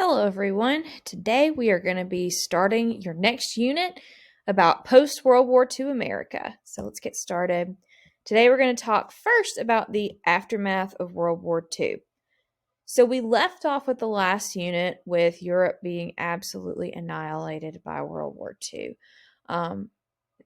Hello, everyone. Today we are going to be starting your next unit about post-World War II America. So let's get started. Today we're going to talk first about the aftermath of World War II. So we left off with the last unit with Europe being absolutely annihilated by World War II.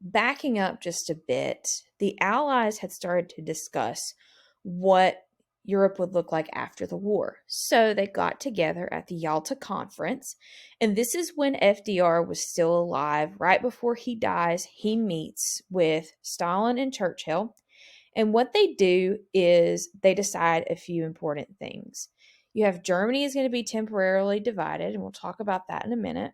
Backing up just a bit, the Allies had started to discuss what Europe would look like after the war. So they got together at the Yalta Conference, and this is when FDR was still alive. Right before he dies, he meets with Stalin and Churchill, and what they do is they decide a few important things. You have Germany is going to be temporarily divided, and we'll talk about that in a minute.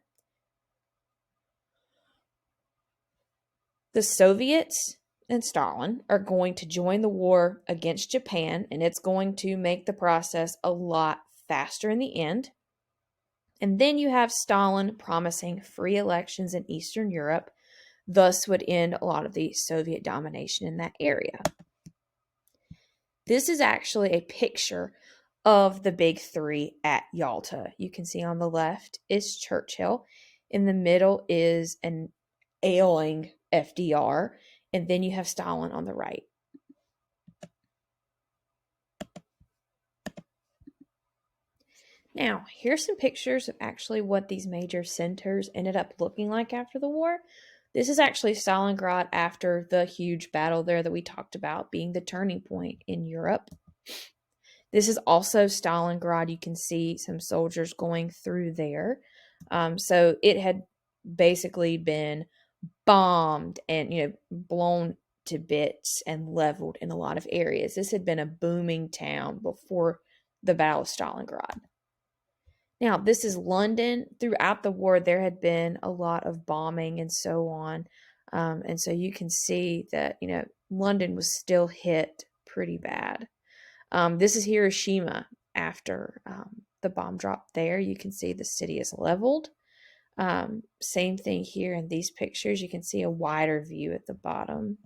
The Soviets and Stalin are going to join the war against Japan, and it's going to make the process a lot faster in the end. And then you have Stalin promising free elections in Eastern Europe, thus would end a lot of the Soviet domination in that area. This is actually a picture of the big three at Yalta. You can see on the left is Churchill. In the middle is an ailing FDR, and then you have Stalin on the right. Now, here's some pictures of actually what these major centers ended up looking like after the war. This is actually Stalingrad after the huge battle there that we talked about being the turning point in Europe. This is also Stalingrad. You can see some soldiers going through there. So it had basically been bombed and blown to bits and leveled in a lot of areas. This had been a booming town before the Battle of Stalingrad. Now, this is London. Throughout the war, there had been a lot of bombing and so on. And so you can see that, London was still hit pretty bad. This is Hiroshima after the bomb drop there. You can see the city is leveled. Same thing here in these pictures. You can see a wider view at the bottom.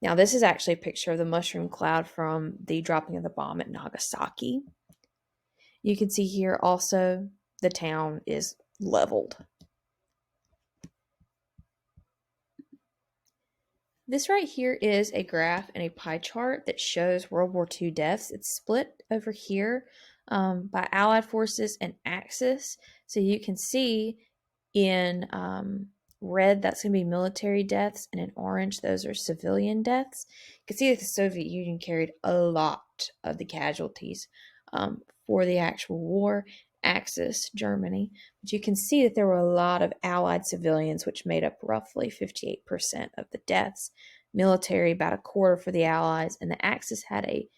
Now, this is actually a picture of the mushroom cloud from the dropping of the bomb at Nagasaki. You can see here also the town is leveled. This right here is a graph and a pie chart that shows World War II deaths. It's split over here by Allied forces and Axis. So you can see in red, that's going to be military deaths, and in orange, those are civilian deaths. You can see that the Soviet Union carried a lot of the casualties for the actual war. Axis, Germany. But you can see that there were a lot of Allied civilians, which made up roughly 58% of the deaths. Military, about a quarter for the Allies, and the Axis had a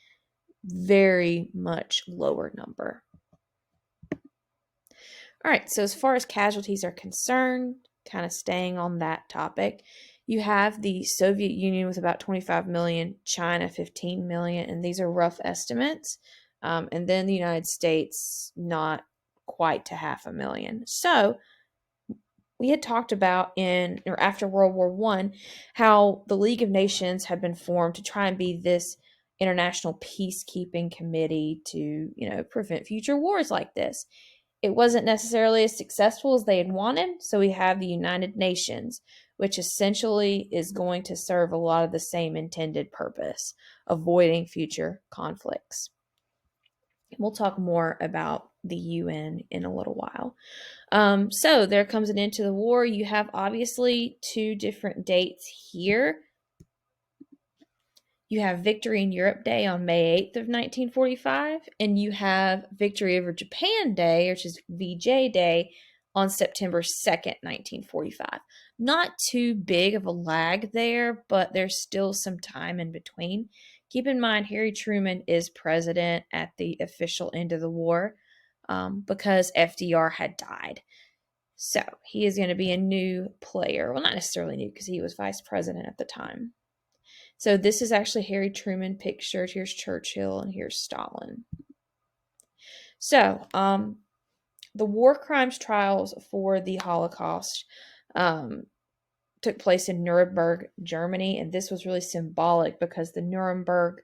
very much lower number. All right, so as far as casualties are concerned, kind of staying on that topic, you have the Soviet Union with about 25 million, China 15 million, and these are rough estimates. And then the United States, not quite to 500,000. So we had talked about after World War I, how the League of Nations had been formed to try and be this international peacekeeping committee to, prevent future wars like this. It wasn't necessarily as successful as they had wanted, so we have the United Nations, which essentially is going to serve a lot of the same intended purpose, avoiding future conflicts. We'll talk more about the UN in a little while. So there comes an end to the war. You have obviously two different dates here. You have Victory in Europe Day on May 8th of 1945, and you have Victory over Japan Day, which is VJ Day, on September 2nd, 1945. Not too big of a lag there, but there's still some time in between. Keep in mind, Harry Truman is president at the official end of the war because FDR had died. So he is going to be a new player. Well, not necessarily new because he was vice president at the time. So this is actually Harry Truman pictured. Here's Churchill and here's Stalin. So the war crimes trials for the Holocaust took place in Nuremberg, Germany, and this was really symbolic because the Nuremberg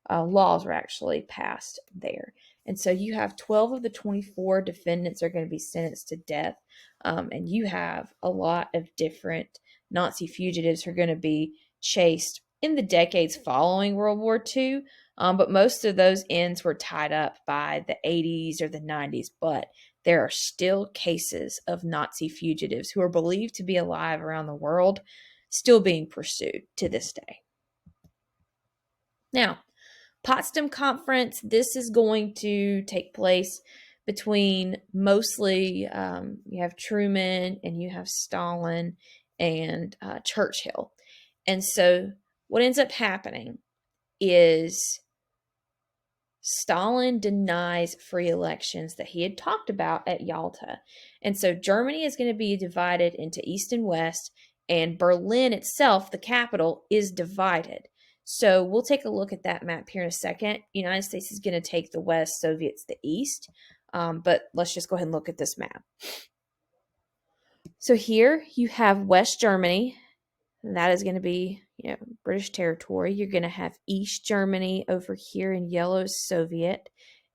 laws were actually passed there. And so you have 12 of the 24 defendants are going to be sentenced to death. And you have a lot of different Nazi fugitives who are going to be chased in the decades following World War II. But most of those ends were tied up by the 80s or the 90s. But there are still cases of Nazi fugitives who are believed to be alive around the world, still being pursued to this day. Now, Potsdam Conference, this is going to take place between mostly, you have Truman and you have Stalin and Churchill. And so what ends up happening is Stalin denies free elections that he had talked about at Yalta. And so Germany is going to be divided into East and West, and Berlin itself, the capital, is divided. So we'll take a look at that map here in a second. United States is going to take the West, Soviets the East. But let's just go ahead and look at this map. So here you have West Germany. And that is going to be, British territory. You're going to have East Germany over here in yellow, Soviet.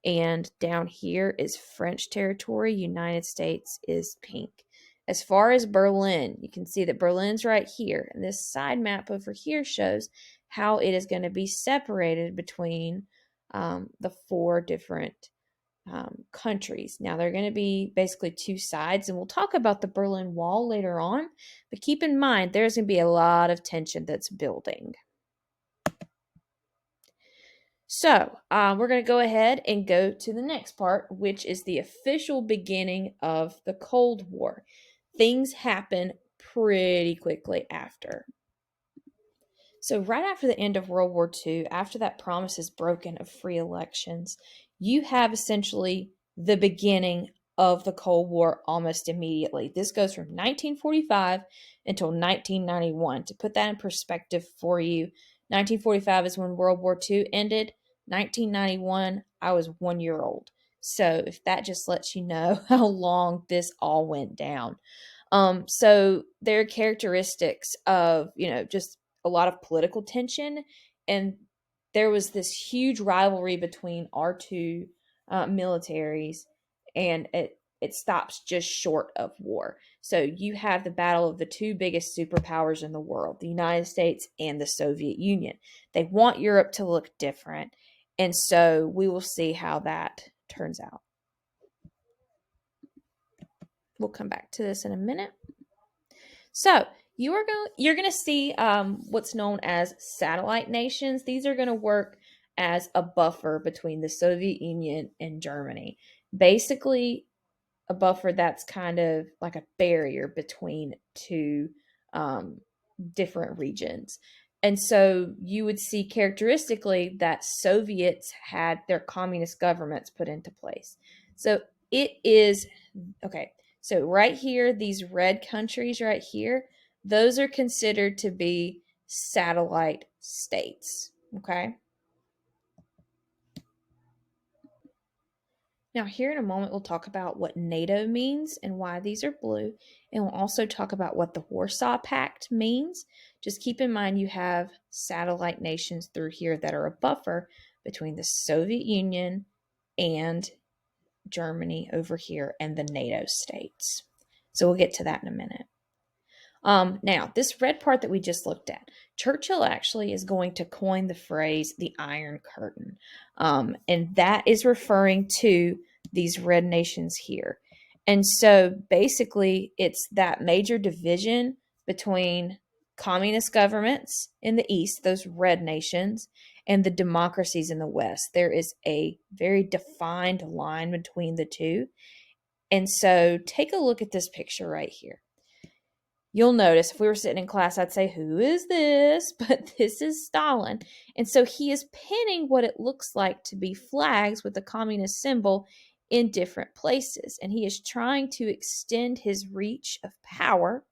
And down here is French territory. United States is pink. As far as Berlin, you can see that Berlin's right here. And this side map over here shows how it is going to be separated between the four different countries. Now, they're going to be basically two sides, and we'll talk about the Berlin Wall later on, but keep in mind there's going to be a lot of tension that's building. So, we're going to go ahead and go to the next part, which is the official beginning of the Cold War. Things happen pretty quickly after. So right after the end of World War II, after that promise is broken of free elections, you have essentially the beginning of the Cold War almost immediately. This goes from 1945 until 1991. To put that in perspective for you, 1945 is when World War II ended. 1991, I was 1 year old. So if that just lets you know how long this all went down. So there are characteristics of, just a lot of political tension, and there was this huge rivalry between our two militaries, and it stops just short of war. So you have the battle of the two biggest superpowers in the world, the United States and the Soviet Union. They want Europe to look different, and so we will see how that turns out. We'll come back to this in a minute. So you're going to see what's known as satellite nations. These are going to work as a buffer between the Soviet Union and Germany. Basically, a buffer that's kind of like a barrier between two different regions. And so you would see characteristically that Soviets had their communist governments put into place. So it is, okay, so right here, these red countries right here, those are considered to be satellite states, okay? Now, here in a moment, we'll talk about what NATO means and why these are blue, and we'll also talk about what the Warsaw Pact means. Just keep in mind you have satellite nations through here that are a buffer between the Soviet Union and Germany over here and the NATO states. So we'll get to that in a minute. Now, this red part that we just looked at, Churchill actually is going to coin the phrase the Iron Curtain. And that is referring to these red nations here. And so basically, it's that major division between communist governments in the East, those red nations, and the democracies in the West. There is a very defined line between the two. And so take a look at this picture right here. You'll notice if we were sitting in class, I'd say, who is this? But this is Stalin. And so he is pinning what it looks like to be flags with the communist symbol in different places. And he is trying to extend his reach of power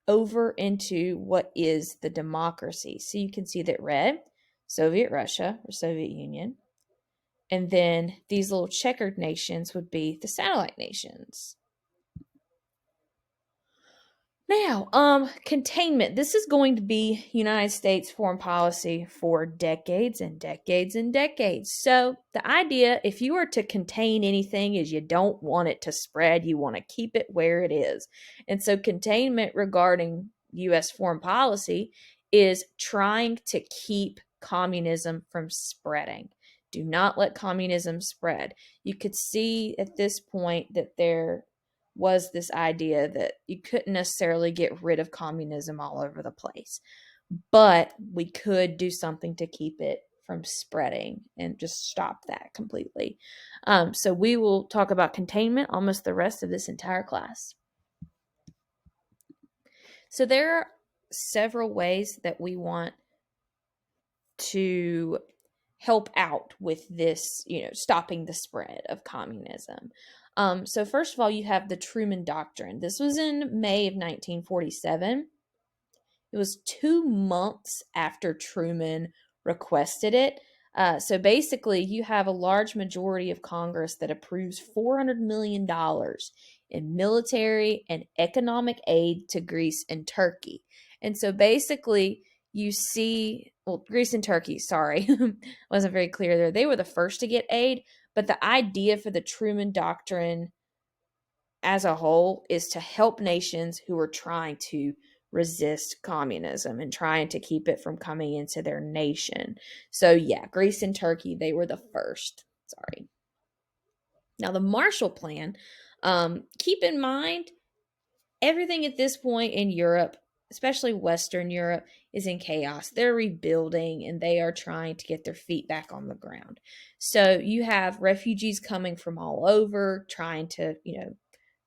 over into what is the democracy. So you can see that red, Soviet Russia or Soviet Union. And then these little checkered nations would be the satellite nations. Now, containment. This is going to be United States foreign policy for decades and decades and decades. So, the idea, if you were to contain anything, is you don't want it to spread. You want to keep it where it is. And so, containment regarding U.S. foreign policy is trying to keep communism from spreading. Do not let communism spread. You could see at this point that there was this idea that you couldn't necessarily get rid of communism all over the place, but we could do something to keep it from spreading and just stop that completely. So we will talk about containment almost the rest of this entire class. So there are several ways that we want to help out with this, stopping the spread of communism. So first of all, you have the Truman Doctrine. This was in May of 1947. It was 2 months after Truman requested it. So basically, you have a large majority of Congress that approves $400 million in military and economic aid to Greece and Turkey. And so basically, you see, well, Greece and Turkey, sorry, wasn't very clear there. They were the first to get aid, but the idea for the Truman Doctrine as a whole is to help nations who are trying to resist communism and trying to keep it from coming into their nation. So yeah, Greece and Turkey, they were the first. Sorry. Now the Marshall Plan, keep in mind, everything at this point in Europe, especially Western Europe, is in chaos. They're rebuilding and they are trying to get their feet back on the ground. So you have refugees coming from all over, trying to,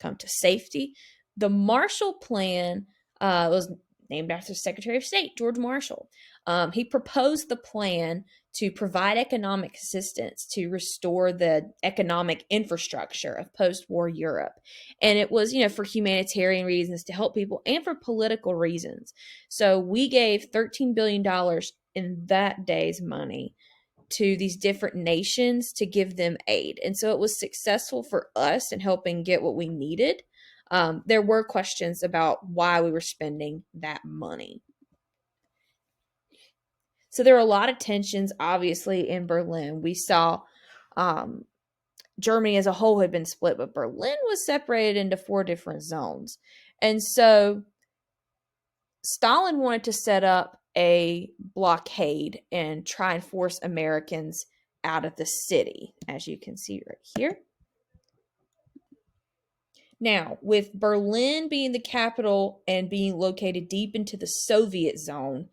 come to safety. The Marshall Plan was named after Secretary of State George Marshall. He proposed the plan to provide economic assistance to restore the economic infrastructure of post-war Europe. And it was, for humanitarian reasons to help people and for political reasons. So we gave $13 billion in that day's money to these different nations to give them aid. And so it was successful for us in helping get what we needed. There were questions about why we were spending that money. So there were a lot of tensions, obviously, in Berlin. We saw Germany as a whole had been split, but Berlin was separated into 4 different zones. And so Stalin wanted to set up a blockade and try and force Americans out of the city, as you can see right here. Now, with Berlin being the capital and being located deep into the Soviet zone,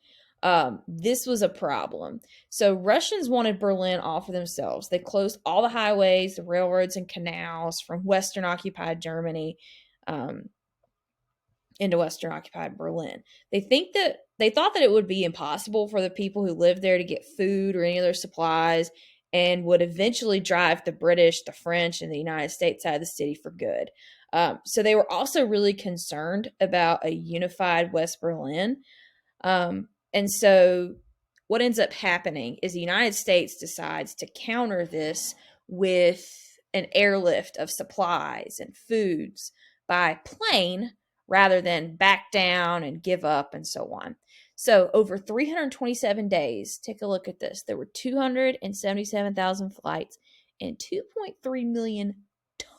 this was a problem. So Russians wanted Berlin all for themselves. They closed all the highways, the railroads, and canals from Western occupied Germany into Western occupied Berlin. They thought that it would be impossible for the people who lived there to get food or any other supplies, and would eventually drive the British, the French, and the United States out of the city for good. So they were also really concerned about a unified West Berlin. And so what ends up happening is the United States decides to counter this with an airlift of supplies and foods by plane rather than back down and give up and so on. So over 327 days, take a look at this. There were 277,000 flights and 2.3 million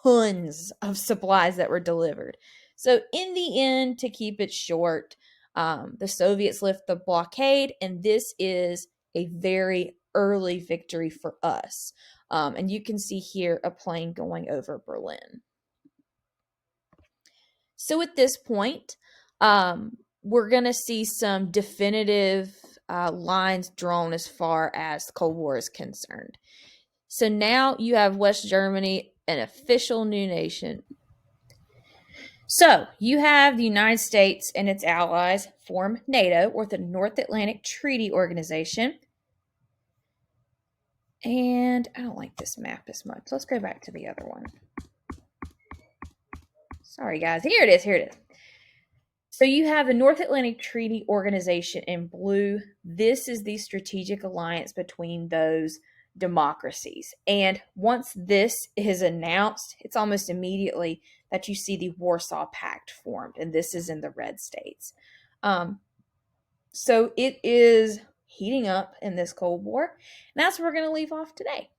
tons of supplies that were delivered. So in the end, to keep it short, the Soviets lift the blockade, and this is a very early victory for us. And you can see here a plane going over Berlin. So at this point, we're going to see some definitive lines drawn as far as the Cold War is concerned. So now you have West Germany, an official new nation. So you have the United States and its allies form NATO, or the North Atlantic Treaty Organization. And I don't like this map as much. Let's go back to the other one. Sorry, guys. Here it is. So you have the North Atlantic Treaty Organization in blue. This is the strategic alliance between those democracies. And once this is announced, it's almost immediately that you see the Warsaw Pact formed, and this is in the red states. So it is heating up in this Cold War, and that's where we're going to leave off today.